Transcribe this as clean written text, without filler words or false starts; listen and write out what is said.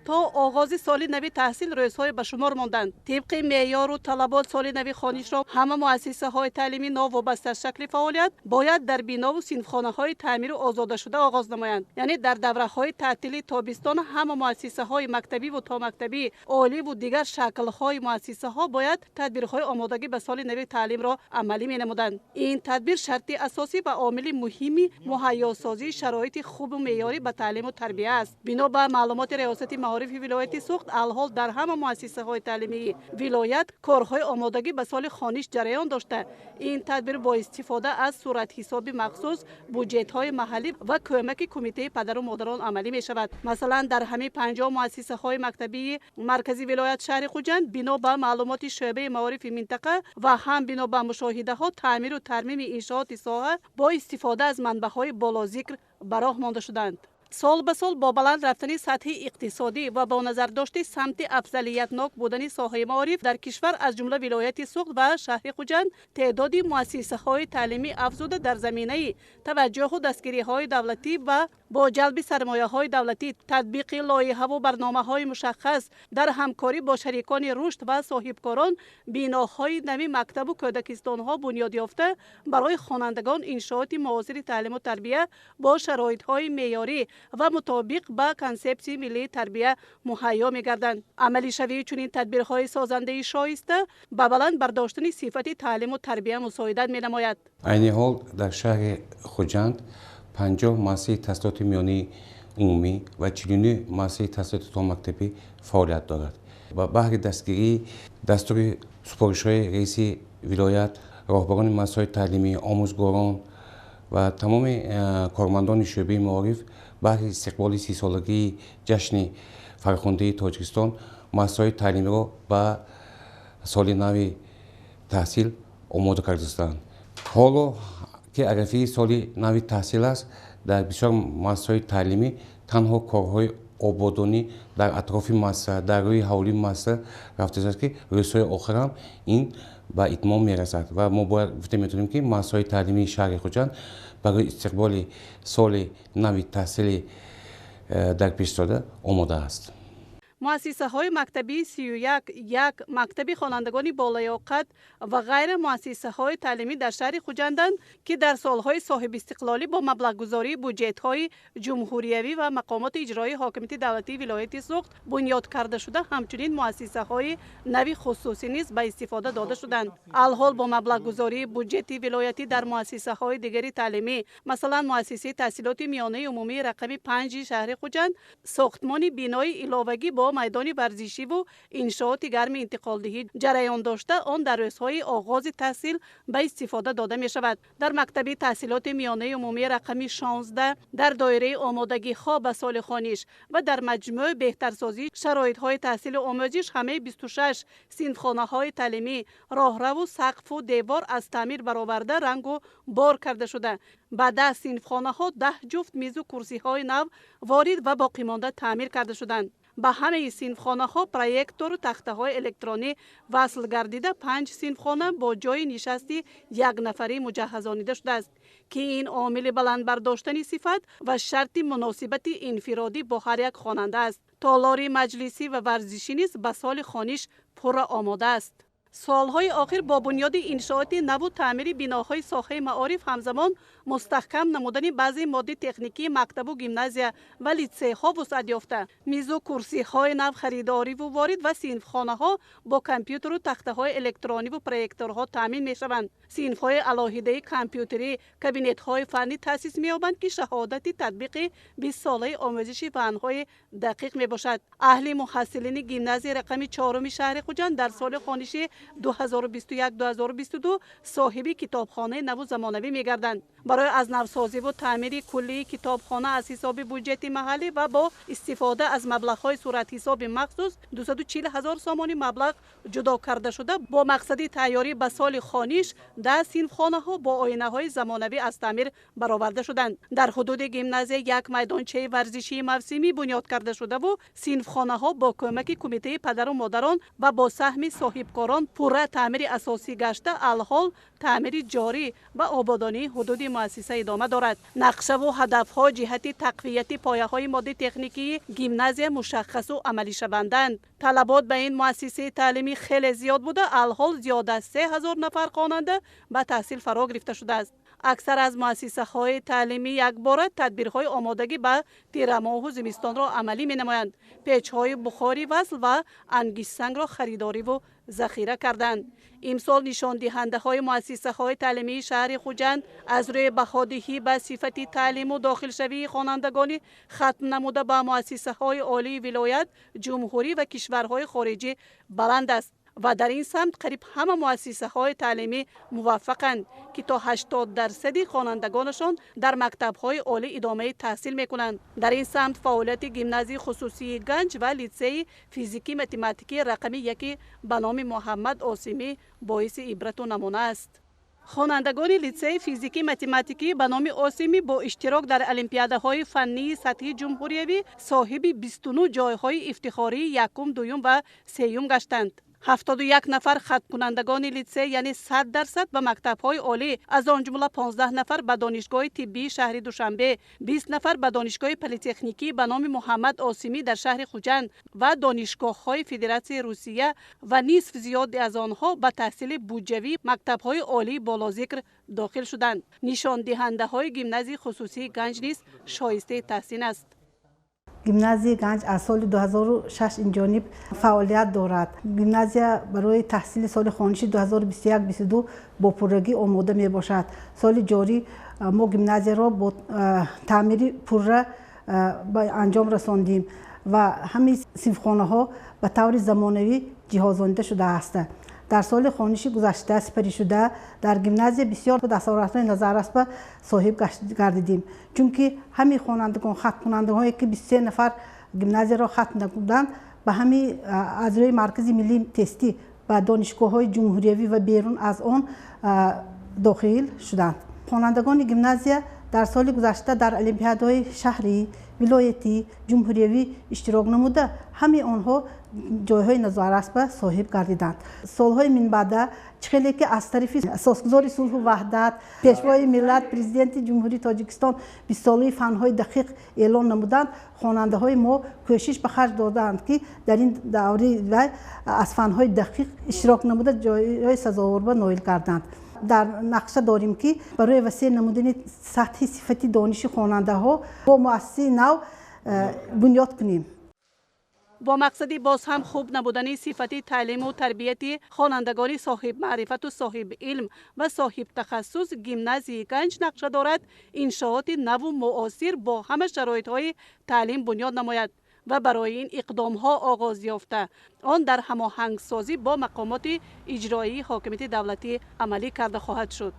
تا آغاز سال نوی تحصیل روزهای به شمار ماندند. طبق معیار و طلبات سال نوی خوانش را همه مؤسسه های تعلیمی نو وابسته از شکل فعالیت باید در بنا و صنفخانه های تعمیر آزاده شده آغاز نمایند. یعنی در دوره های تعطیل تابستان همه مؤسسه های مکتبی و تا مکتبی، عالی و دیگر شکل های مؤسسه ها باید تدبیرهای آمادگی به سال نوی تعلیم را عملی می نمودند. این تدبیر شرط اساسی و عامل مهمی مهیاسازی شرایط خوب و معیاری به تعلیم و تربیت است. بنا به معلومات ریاست معارف ولایت سوخت، الحال در همه مؤسسه های تعلیمی ولایت کارهای آمادگی به سال خوانش جریان داشته. این تدبیر با استفاده از صورت حساب مخصوص، بودجت های محلی و کمک کمیته پدر و مادران عملی می شود. مثلا در همه 50 مؤسسه های مکتبی مرکزی ولایت شهر خوجند بنا به معلومات شعبه معارف منطقه و هم بنا به مشاهده ها تعمیر و ترمیم انشاءات ساحه با استفاده از منبع های بالا ذکر به راه مانده شدند. سال به سال با بلند رفتن سطح اقتصادی و با نظر داشته سمت افضلیتناک بودن ساحه معارف در کشور از جمله ولایت سوخت و شهر خوجند تعداد مؤسسه های تعلیمی افزوده در زمینه توجه و دستگیری های دولتی و با جلب سرمایه های دولتی، تطبیق لایحه و برنامه های مشخص در همکاری با شریکان رشد و صاحبکاران بیناهای نوی مکتب و کودکستان ها بنیاد یافته برای خوانندگان انشاءات معاصر تعلیم و تربیت با شرایط های معیاری و مطابق با کنسپت ملی تربیت مهیا می‌گردند. عملی شوی چنین تدبیرهای سازنده شایسته به بلند برداشتن صفت تعلیم و تربیت مساعدت می‌نماید. عین حال در شهر خوجند 50 مؤسسه تحصیلات میانی عمومی و 49 مؤسسه تحصیلات تا مکتبی فعالیت دارد. و بهر دستگیری دستور سپارش‌های رئیس ولایت، راهبران مؤسسات تعلیمی، آموزگاران و تمام کارمندان شعبه معارف بهر استقبال 30 سالگی جشن فرخنده تاجیکستان مؤسسات تعلیمی را به سال نو تحصیل آماده کردند. حالا که عرفه سال نو تحصیل است، در بسیار مؤسسات تعلیمی تنها کارهای آبادانی در اطراف مؤسسه در روی حوالی مؤسسه رفته است که روزهای آخر هم این به اتمام میرسد و ما باید گفته میتونیم که مؤسسات تعلیمی شهر خوجند برای استقبال سال نو تحصیل در پیش داده آماده است. مؤسسه های مکتبی 31 یک مکتبی خوانندگان بالیاقت و غیر مؤسسه های تعلیمی در شهر خوجندند که در سالهای صاحب استقلالی با مبلغ گذاری بودجت های جمهوریوی و مقامات اجرایی حاکمیت دولتی ولایت سوخت بنیاد کرده شده، همچنین مؤسسه های نوی خصوصی نیز به استفاده داده شدند. الحال با مبلغ گذاری بودجت ولایتی در مؤسسه های دیگری تعلیمی، مثلا مؤسسه تحصیلات میانه عمومی رقم 5 شهر خوجند ساختمان بینای علاوگی با میدان ورزشی و انشاءات گرم انتقال دهی جریان داشته، آن در روزهای آغاز تحصیل به استفاده داده می شود. در مکتب تحصیلات میانه عمومی رقم 16 در دایره آمادگی ها به سال خوانش و در مجموع بهترسازی شرایط های تحصیل و آموزش همه 26 صنفخانه های تعلیمی راهرو و سقف و دیوار از تعمیر برآورده رنگ و بار کرده شده. بعد 10 صنفخانه ها 10 جفت میز و کرسی های نو وارد و باقی مانده تعمیر کرده شدند. به همه صنفخانه ها پروژکتور و تخته های الکترونی وصل گردیده 5 صنفخانه با جای نشستی یک نفری مجهزانیده شده است که این عامل بلند برداشتن صفت و شرط مناسبت انفرادی با هر یک خواننده است. تالار مجلسی و ورزشی نیز به سال خوانش پر آماده است. سالهای آخر با بنیاد انشاءات نو و تعمیر بناهای ساحه معارف همزمان مستحکم نمودن بعضی ماده تکنیکی مکتب و گیمنازیا و لیسه ها وسعت یافته. میز و کرسی های نو خریداری و وارد و صنفخانه ها با کامپیوتر و تخته های الکترونی و پروژکتورها تامین می شوند. صنف های علاهده کامپیوتری، کابینت های فنی تاسیس می یابند که شهادت تطبیق 20 ساله آموزش فنهای دقیق می باشد. اهل محصلین گیمنازی رقم 4 شهر خوجند در سال خوانشی 2021-2022 صاحب کتابخانه نو زمانوی می گردند. برای از نوسازی و تعمیر کلی کتابخانه از حساب بودجت محلی و با استفاده از مبلغ‌های صورت حساب مخصوص 240,000 سامانی مبلغ جدا کرده شده با مقصد تیاری به سال خوانش 10 صنفخانه‌ها با آینه‌های زمانوی از تعمیر برآورده شدند. در حدود گیمنازیا یک میدانچه ورزشی موسمی بنیاد کرده شده و صنفخانه‌ها با کمک کمیته پدر و مادران و با سهم صاحبکاران پورا تعمیر اساسی گشته، الحال تعمیر جاری و آبادانی حدود مؤسسه ادامه دارد. نقشه و هدفها جهت تقویت پایه‌های مادی تکنیکی گیمنازیا مشخص و عملی شوندند. طلبات به این مؤسسه تعلیمی خیلی زیاد بوده، الحال زیاد از 3000 نفر خواننده به تحصیل فرا گرفته شده است. اکثر از مؤسسه‌های تعلیمی یک باره تدبیرهای آمادگی به تیر ماه و زمستان را عملی می‌نمایند. پیچ‌های بخاری وصل و انگیزسنگ را خریداری و ذخیره کردند. امسال نشان دهنده‌های مؤسسه‌های تعلیمی شهر خوجند از روی بهادهی به صفت تعلیم و داخلشوی خوانندگان ختم نموده به مؤسسه‌های عالی ولایت، جمهوری و کشورهای خارجی بلند است و در این سمت قریب همه مؤسسه‌های تعلیمی موفقند که تا 80% خوانندگانشان در مکتب‌های عالی ادامه تحصیل می‌کنند. در این سمت فعالیت گیمنازی خصوصی گنج و لیسه فیزیکی متماتیکی رقمی 1 به نام محمد عاصمی باعث عبرت و نمونه است. خوانندگان لیسه فیزیکی متماتیکی به نام عاصمی با اشتراک در المپیادهای فنی سطحی جمهوری صاحب 29 جایهای افتخاری یکم، دوم و سوم گشتند. 71 نفر ختم کنندگان لیسه یعنی 100% به مکتب‌های عالی، از آن جمله 15 نفر به دانشگاه طبی شهر دوشنبه، 20 نفر به دانشگاه پلی‌تکنیکی به نام محمد عاصمی در شهر خوجند و دانشگاه‌های فدراسیون روسیه و نصف زیاد از آنها به تحصیل بودجوی مکتب‌های عالی بالاذکر داخل شدند. نشان دهنده‌های گیمنازی خصوصی گنج نیز شایسته تحسین است. گیمنازی گنج از سال 2006 این جانب فعالیت دارد. گیمنازیا برای تحصیل سال خوانشی 2021-22 با پررگی آماده می باشد. سال جاری ما گیمنازیا را با تعمیر پره به انجام رساندیم و همین صنفخانه ها به طور زمانوی جهازانده شده است. در سال خوانشی گذشته سپری شده در گیمنازیا بسیار دستاوردهای نظراسب صاحب گردیدیم، چون که همین خوانندگان ختم کنندگانی که 23 نفر گیمنازیا را ختم نکردند به همین از روی مرکز ملی تستی و دانشگاه‌های جمهوری و بیرون از آن داخل شدند. خوانندگان گیمنازیا در سال گذشته در المپیادهای شهری، ولایتی، جمهوری اشتراک نموده، همه آنها جایهای نظراسب صاحب گردیدند. سالهای من بعد چخیلی که از طرف اساسگزار صلح و وحدت، پیشوای ملت، پرزیدنت جمهوری تاجیکستان 20 ساله فنهای دقیق اعلان نمودند، خواننده های ما کوشش به خرج دادند که در این دوره و از فنهای دقیق اشتراک نموده جایهای سزاوار به نایل کردند. در نقشه داریم که برای وسیع نمودن سطح صفتی دانش خواننده ها با مؤسسه نو بنیاد کنیم. با مقصد باز هم خوب نبودن صفت تعلیم و تربیت خوانندگان صاحب معرفت و صاحب علم و صاحب تخصص، گیمنازی گنج نقشه دارد انشاءات نو و معاصر با همه شرایط‌های تعلیم بنیاد نماید و برای این اقدام‌ها آغاز یافته آن در هماهنگ سازی با مقامات اجرایی حاکمیت دولتی عملی کرده خواهد شد.